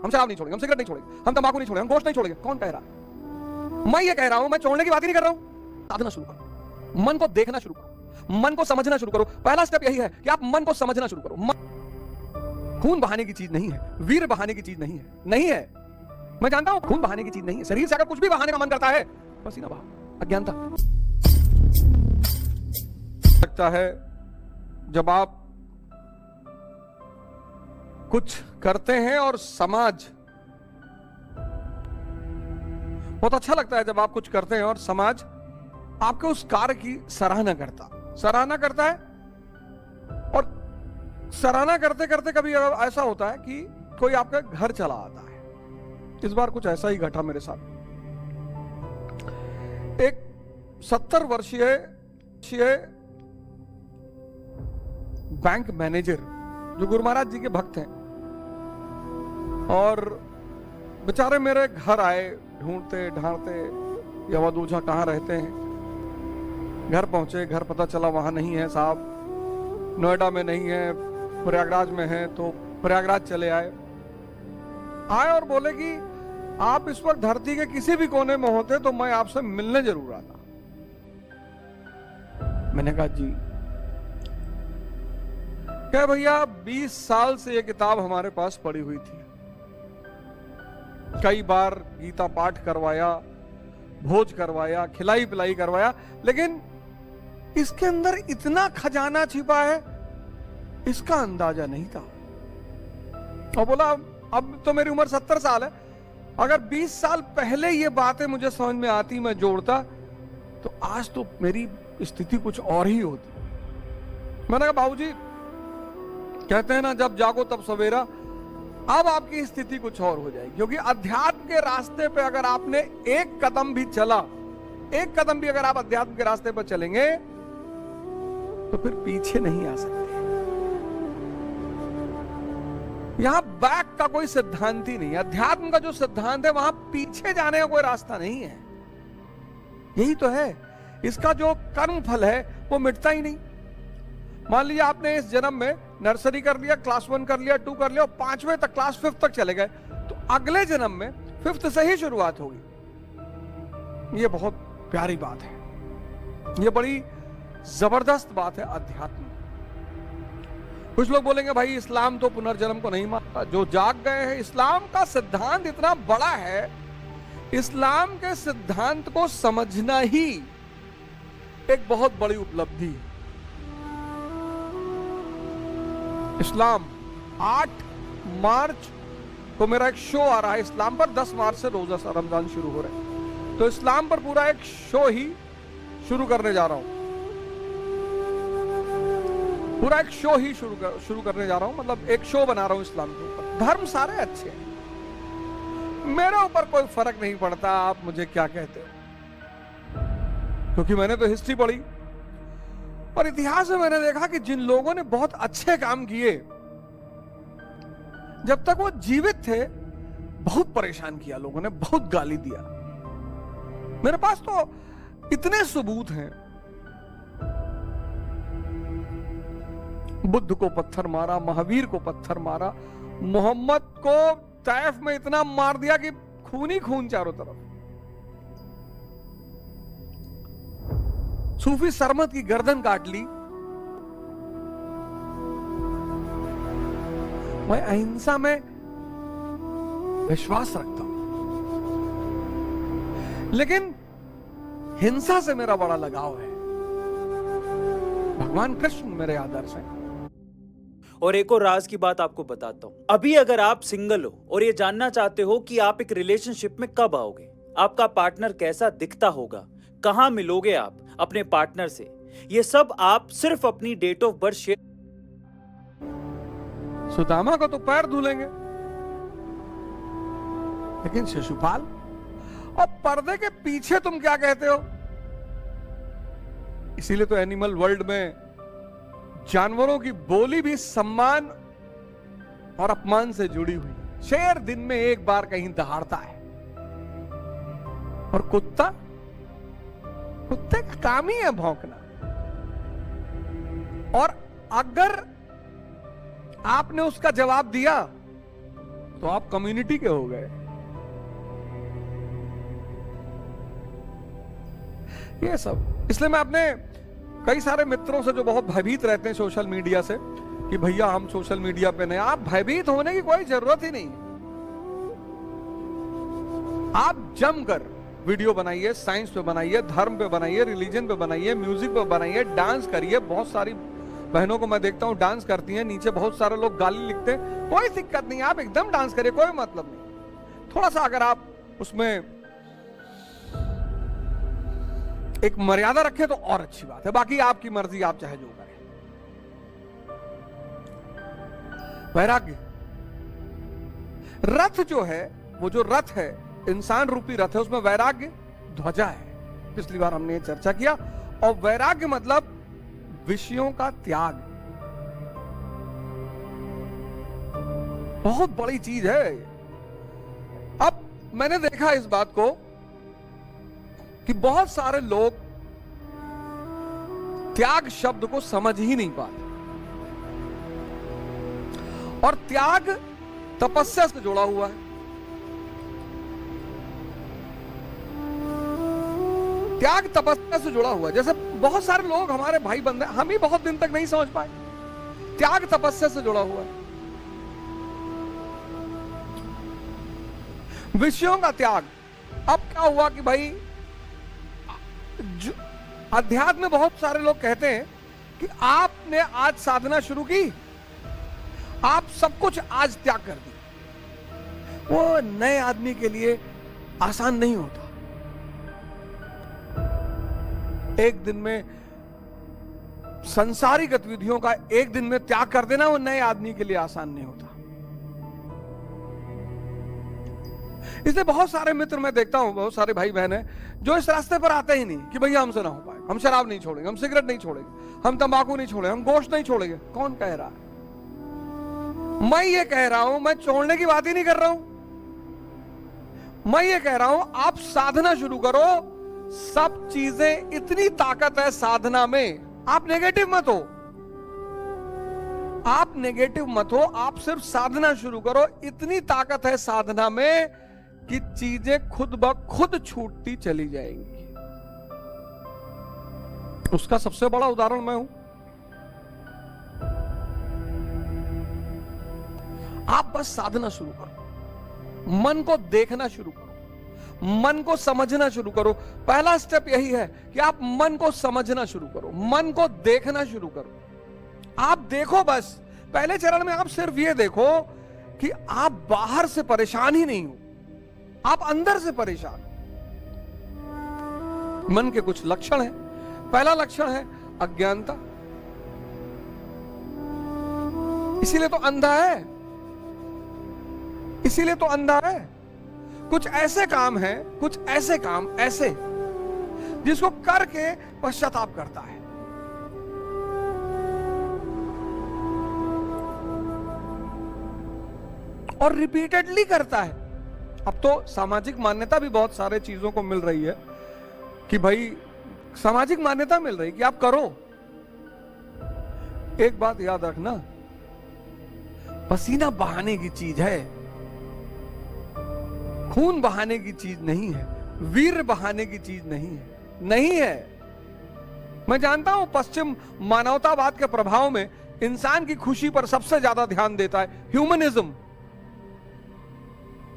हम शराब नहीं छोड़ेंगे, हम सिगरेट नहीं छोड़ेंगे, हम तंबाकू नहीं छोड़ेंगे, हम गोश्त नहीं छोड़ेंगे। कौन कह रहा है? मैं ये कह रहा हूं, मैं छोड़ने की बात ही नहीं कर रहा हूं। साधना शुरू करो, मन को देखना शुरू करो, मन को समझना शुरू करो। पहला स्टेप यही है कि आप मन को समझना शुरू करो। खून बहाने की चीज नहीं है, वीर बहाने की चीज नहीं है, नहीं है। मैं जानता हूं खून बहाने की चीज नहीं है। शरीर से अगर कुछ भी बहाने का मन करता है, पसीना बहाओ, अज्ञानता। लगता है जब आप कुछ करते हैं और समाज, बहुत अच्छा लगता है जब आप कुछ करते हैं और समाज आपके उस कार्य की सराहना करता है। और सराहना करते करते कभी ऐसा होता है कि कोई आपके घर चला आता है। इस बार कुछ ऐसा ही घटा मेरे साथ। एक 70 वर्षीय बैंक मैनेजर जो गुरु महाराज जी के भक्त हैं, और बेचारे मेरे घर आए ढूंढते ढांढते, यवा दूजा कहाँ रहते हैं। घर पहुंचे, घर पता चला वहां नहीं है साहब, नोएडा में नहीं है, प्रयागराज में है। तो प्रयागराज चले आए और बोले कि आप इस वक्त धरती के किसी भी कोने में होते तो मैं आपसे मिलने जरूर आता। मैंने कहा जी। क्या भैया 20 साल से ये किताब हमारे पास पड़ी हुई थी, कई बार गीता पाठ करवाया, भोज करवाया, खिलाई पिलाई करवाया, लेकिन इसके अंदर इतना खजाना छिपा है इसका अंदाजा नहीं था। और बोला अब तो मेरी उम्र 70 साल है, अगर 20 साल पहले ये बातें मुझे समझ में आती, मैं जोड़ता, तो आज तो मेरी स्थिति कुछ और ही होती। मैंने कहा बाबूजी, कहते हैं ना जब जागो तब सवेरा, अब आपकी स्थिति कुछ और हो जाएगी। क्योंकि अध्यात्म के रास्ते पे अगर आपने एक कदम भी चला, एक कदम भी अगर आप अध्यात्म के रास्ते पर चलेंगे तो फिर पीछे नहीं आ सकते। यहां बैक का कोई सिद्धांत ही नहीं है। अध्यात्म का जो सिद्धांत है वहां पीछे जाने का कोई रास्ता नहीं है। यही तो है, इसका जो कर्म फल है वो मिटता ही नहीं। मान लीजिए आपने इस जन्म में नर्सरी कर लिया, क्लास 1 कर लिया, 2 कर लिया, और 5वें तक, क्लास 5 तक चले गए, तो अगले जन्म में 5th से ही शुरुआत होगी। ये बहुत प्यारी बात है, ये बड़ी जबरदस्त बात है अध्यात्म। कुछ लोग बोलेंगे भाई इस्लाम तो पुनर्जन्म को नहीं मानता, जो जाग गए हैं। इस्लाम का सिद्धांत इतना बड़ा है, इस्लाम के सिद्धांत को समझना ही एक बहुत बड़ी उपलब्धि है। इस्लाम 8 मार्च को मेरा एक शो आ रहा है इस्लाम पर। 10 मार्च से रोजा रमजान शुरू हो रहे हैं, तो इस्लाम पर पूरा एक शो ही शुरू करने जा रहा हूं। पूरा एक शो ही शुरू करने जा रहा हूं, मतलब एक शो बना रहा हूं इस्लाम के ऊपर। धर्म सारे अच्छे हैं, मेरे ऊपर कोई फर्क नहीं पड़ता आप मुझे क्या कहते हो, क्योंकि मैंने तो हिस्ट्री पढ़ी और इतिहास में मैंने देखा कि जिन लोगों ने बहुत अच्छे काम किए, जब तक वो जीवित थे बहुत परेशान किया लोगों ने, बहुत गाली दिया। मेरे पास तो इतने सबूत हैं। बुद्ध को पत्थर मारा, महावीर को पत्थर मारा, मोहम्मद को तैफ में इतना मार दिया कि खून ही खून चारों तरफ। सूफी सरमत की गर्दन काट ली। मैं अहिंसा में विश्वास रखता हूं, लेकिन हिंसा से मेरा बड़ा लगाव है। भगवान कृष्ण मेरे आदर्श हैं। और एक और राज की बात आपको बताता हूं। अभी अगर आप सिंगल हो और ये जानना चाहते हो कि आप एक रिलेशनशिप में कब आओगे, आपका पार्टनर कैसा दिखता होगा, कहां मिलोगे आप अपने पार्टनर से, ये सब आप सिर्फ अपनी date of birth share. Sudama को तो पैर धुलेंगे, लेकिन शिशुपाल और पर्दे के पीछे तुम क्या कहते हो? इसीलिए तो एनिमल वर्ल्ड में जानवरों की बोली भी सम्मान और अपमान से जुड़ी हुई है। शेर दिन में एक बार कहीं दहाड़ता है, और कुत्ता, कुत्ते का काम ही है भौंकना। और अगर आपने उसका जवाब दिया तो आप कम्युनिटी के हो गए। ये सब इसलिए मैं अपने कई सारे मित्रों से जो बहुत भयभीत रहते हैं सोशल मीडिया से कि भैया हम सोशल मीडिया पे नहीं, आप भयभीत होने की कोई जरूरत ही नहीं। आप जमकर वीडियो बनाइए, साइंस पे बनाइए, धर्म पे बनाइए, रिलीजन पे बनाइए, म्यूजिक पे बनाइए, डांस करिए। बहुत सारी बहनों को मैं देखता हूं डांस करती हैं, नीचे बहुत सारे लोग गाली लिखते हैं, कोई दिक्कत नहीं, आप एकदम डांस करिए, कोई मतलब नहीं। थोड़ा सा अगर आप उसमें एक मर्यादा रखें तो और अच्छी बात है, बाकी आपकी मर्जी, आप चाहे जो करें। वैराग्य रथ जो है, वो जो रथ है इंसान रूपी रथ है, उसमें वैराग्य ध्वजा है। पिछली बार हमने ये चर्चा किया। और वैराग्य मतलब विषयों का त्याग, बहुत बड़ी चीज है। अब मैंने देखा इस बात को कि बहुत सारे लोग त्याग शब्द को समझ ही नहीं पाते, और त्याग तपस्या से जुड़ा हुआ है। त्याग तपस्या से जुड़ा हुआ है। जैसे बहुत सारे लोग हमारे भाई बंधे, हम ही बहुत दिन तक नहीं समझ पाए, त्याग तपस्या से जुड़ा हुआ है। विषयों का त्याग। अब क्या हुआ कि भाई अध्यात्म में बहुत सारे लोग कहते हैं कि आपने आज साधना शुरू की, आप सब कुछ आज त्याग कर दी। वो नए आदमी के लिए आसान नहीं होता। एक दिन में संसारी गतिविधियों का एक दिन में त्याग कर देना वो नए आदमी के लिए आसान नहीं होता। इसलिए बहुत सारे मित्र मैं देखता हूं, बहुत सारे भाई बहन हैं जो इस रास्ते पर आते ही नहीं कि भैया हमसे ना हो पाए, हम शराब नहीं छोड़ेंगे, हम सिगरेट नहीं छोड़ेंगे, हम तंबाकू नहीं छोड़ेंगे, हम गोश्त नहीं छोड़ेंगे। कौन कह रहा है? मैं ये कह रहा हूं, मैं छोड़ने की बात ही नहीं कर रहा हूं। मैं ये कह रहा हूं आप साधना शुरू करो। सब चीजें, इतनी ताकत है साधना में। आप नेगेटिव मत हो, आप नेगेटिव मत हो, आप सिर्फ साधना शुरू करो। इतनी ताकत है साधना में कि चीजें खुद ब खुद छूटती चली जाएंगी। उसका सबसे बड़ा उदाहरण मैं हूं। आप बस साधना शुरू करो, मन को देखना शुरू करो, मन को समझना शुरू करो। पहला स्टेप यही है कि आप मन को समझना शुरू करो, मन को देखना शुरू करो। आप देखो, बस पहले चरण में आप सिर्फ ये देखो कि आप बाहर से परेशान ही नहीं हो, आप अंदर से परेशान हो। मन के कुछ लक्षण हैं। पहला लक्षण है अज्ञानता, इसीलिए तो अंधा है, इसीलिए तो अंधा है। कुछ ऐसे काम हैं, कुछ ऐसे काम ऐसे जिसको करके पश्चाताप करता है। और रिपीटेडली करता है। अब तो सामाजिक मान्यता भी बहुत सारे चीजों को मिल रही है कि भाई सामाजिक मान्यता मिल रही कि आप करो। एक बात याद रखना, पसीना बहाने की चीज है, खून बहाने की चीज नहीं है, वीर बहाने की चीज नहीं है, नहीं है। मैं जानता हूं पश्चिम मानवतावाद के प्रभाव में इंसान की खुशी पर सबसे ज्यादा ध्यान देता है, ह्यूमनिज्म।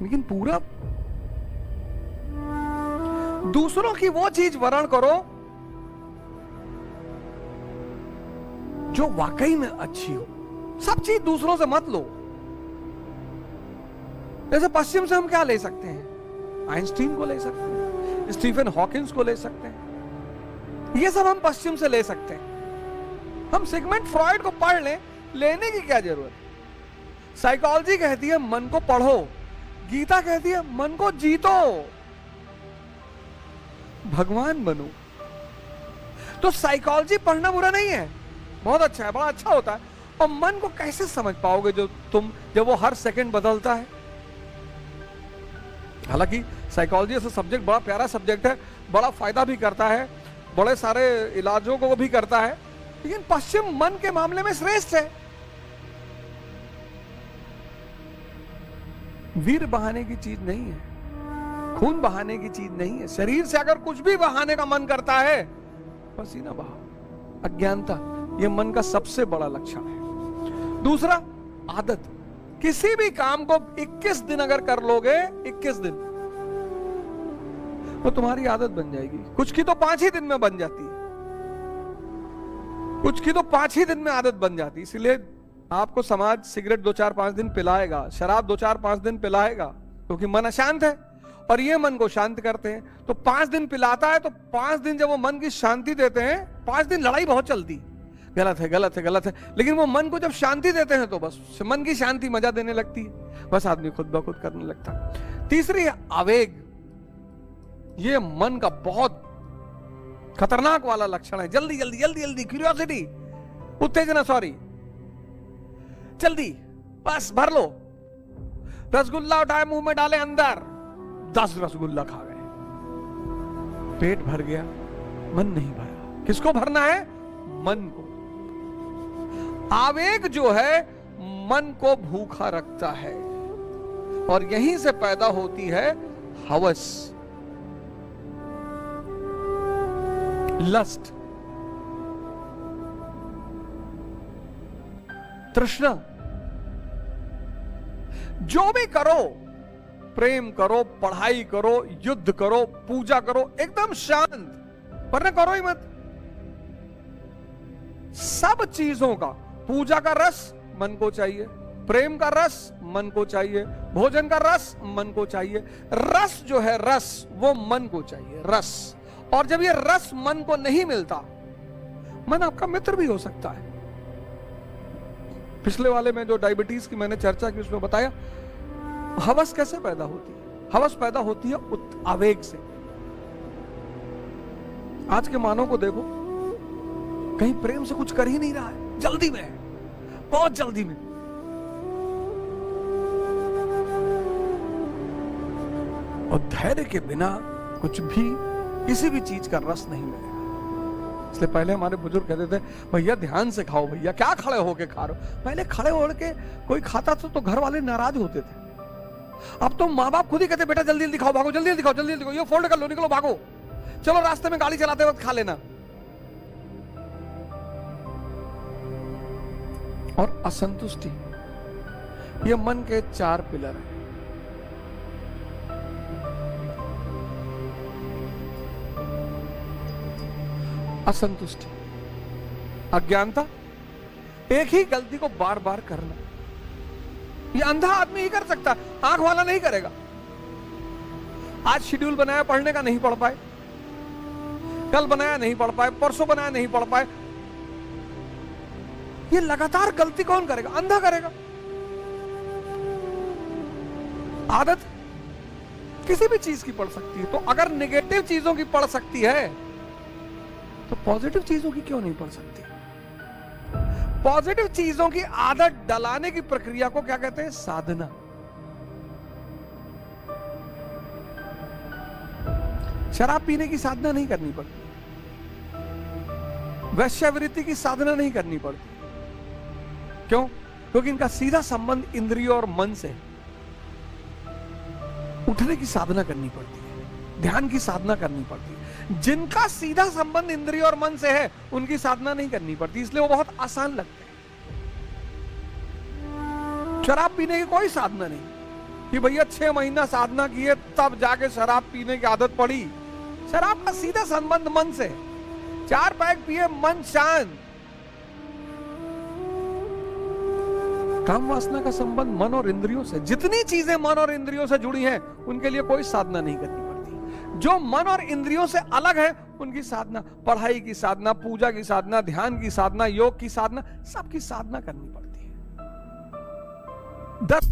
लेकिन पूरा दूसरों की वो चीज वर्ण करो जो वाकई में अच्छी हो। सब चीज दूसरों से मत लो। जैसे पश्चिम से हम क्या ले सकते हैं? आइंस्टीन को ले सकते हैं, स्टीफन हॉकिंस को ले सकते हैं, ये सब हम पश्चिम से ले सकते हैं। हम सिगमंड फ्रॉइड को पढ़ लें, लेने की क्या जरूरत है? साइकोलॉजी कहती है मन को पढ़ो, गीता कहती है मन को जीतो, भगवान बनो। तो साइकोलॉजी पढ़ना बुरा नहीं है, बहुत अच्छा है, बड़ा अच्छा होता है। और मन को कैसे समझ पाओगे जब वो हर सेकंड बदलता है? हालांकि साइकोलॉजी ऐसा सब्जेक्ट बड़ा प्यारा सब्जेक्ट है, बड़ा फायदा भी करता है, बड़े सारे इलाजों को भी करता है, लेकिन पश्चिम मन के मामले में श्रेष्ठ है। वीर बहाने की चीज नहीं है, खून बहाने की चीज नहीं है। शरीर से अगर कुछ भी बहाने का मन करता है, पसीना बहाओ। अज्ञानता ये मन का सबसे बड़ा लक्षण है। दूसरा, आदत। किसी भी काम को 21 दिन अगर कर लोगे, 21 दिन, वो तुम्हारी आदत बन जाएगी। कुछ की तो 5 ही दिन में बन जाती है, कुछ की तो 5 ही दिन में आदत बन जाती है। इसलिए आपको समाज सिगरेट 2-4-5 दिन पिलाएगा, शराब 2-4-5 दिन पिलाएगा, क्योंकि मन अशांत है और ये मन को शांत करते हैं। तो 5 दिन पिलाता है, तो 5 दिन जब वो मन की शांति देते हैं, 5 दिन लड़ाई बहुत चलती, गलत है गलत है गलत है, लेकिन वो मन को जब शांति देते हैं तो बस मन की शांति मजा देने लगती है, बस आदमी खुद ब खुद करने लगता है। तीसरी, आवेग। ये मन का बहुत खतरनाक वाला लक्षण है। जल्दी जल्दी जल्दी जल्दी, क्यूरियोसिटी, उत्तेजना, सॉरी, जल्दी, बस भर लो। रसगुल्ला उठाए मुंह में डाले, अंदर 10 रसगुल्ला खा गए, पेट भर गया, मन नहीं भरा। किसको भरना है? मन को। आवेग जो है मन को भूखा रखता है, और यहीं से पैदा होती है हवस, लस्ट, तृष्णा। जो भी करो, प्रेम करो, पढ़ाई करो, युद्ध करो, पूजा करो, एकदम शांत, वरना करो ही मत। सब चीजों का, पूजा का रस मन को चाहिए, प्रेम का रस मन को चाहिए, भोजन का रस मन को चाहिए। रस जो है, रस वो मन को चाहिए, रस। और जब ये रस मन को नहीं मिलता, मन आपका मित्र भी हो सकता है। पिछले वाले में जो डायबिटीज की मैंने चर्चा की, उसमें बताया हवस कैसे पैदा होती है। हवस पैदा होती है आवेग से। आज के मानव को देखो, कहीं प्रेम से कुछ कर ही नहीं रहा है, जल्दी में है, बहुत जल्दी में। और धैर्य के बिना कुछ भी, किसी भी चीज का रस नहीं मिलेगा। इसलिए पहले हमारे बुजुर्ग कहते थे, भैया ध्यान से खाओ, भैया क्या खड़े होके खा रहे हो। पहले खड़े होके कोई खाता था तो घर वाले नाराज होते थे। अब तो माँ बाप खुद ही कहते, बेटा जल्दी जल्दी खाओ, भागो, जल्दी जल्दी खाओ, जल्दी जल्दी खाओ, ये फोल्ड कर लो, निकलो, भागो, चलो रास्ते में गाड़ी चलाते वक्त खा लेना। और असंतुष्टि, ये मन के 4 पिलर हैं। असंतुष्टि, अज्ञानता, एक ही गलती को बार बार करना। ये अंधा आदमी ही कर सकता, आंख वाला नहीं करेगा। आज शेड्यूल बनाया पढ़ने का, नहीं पढ़ पाए, कल बनाया नहीं पढ़ पाए, परसों बनाया नहीं पढ़ पाए। ये लगातार गलती कौन करेगा? अंधा करेगा। आदत किसी भी चीज की पड़ सकती है, तो अगर नेगेटिव चीजों की पड़ सकती है तो पॉजिटिव चीजों की क्यों नहीं पड़ सकती? पॉजिटिव चीजों की आदत डलाने की प्रक्रिया को क्या कहते हैं? साधना। शराब पीने की साधना नहीं करनी पड़ती, वैश्यावृत्ति की साधना नहीं करनी पड़ती। क्यों? क्योंकि इनका सीधा संबंध इंद्रियों और मन से। उठने की साधना करनी पड़ती है, ध्यान की साधना करनी पड़ती है। जिनका सीधा संबंध इंद्रियों और मन से है, उनकी साधना नहीं करनी पड़ती, इसलिए वो बहुत आसान लगते हैं। शराब पीने की कोई साधना नहीं कि भैया 6 महीना साधना किए तब जाके शराब पीने की आदत पड़ी। शराब का सीधा संबंध मन से। 4 पैक पिए, मन शांत। काम वासना का संबंध मन और इंद्रियों से। जितनी चीजें मन और इंद्रियों से जुड़ी हैं, उनके लिए कोई साधना नहीं करनी पड़ती। जो मन और इंद्रियों से अलग है, उनकी साधना, पढ़ाई की साधना, पूजा की साधना, ध्यान की साधना, योग की साधना, सबकी साधना करनी पड़ती है। 10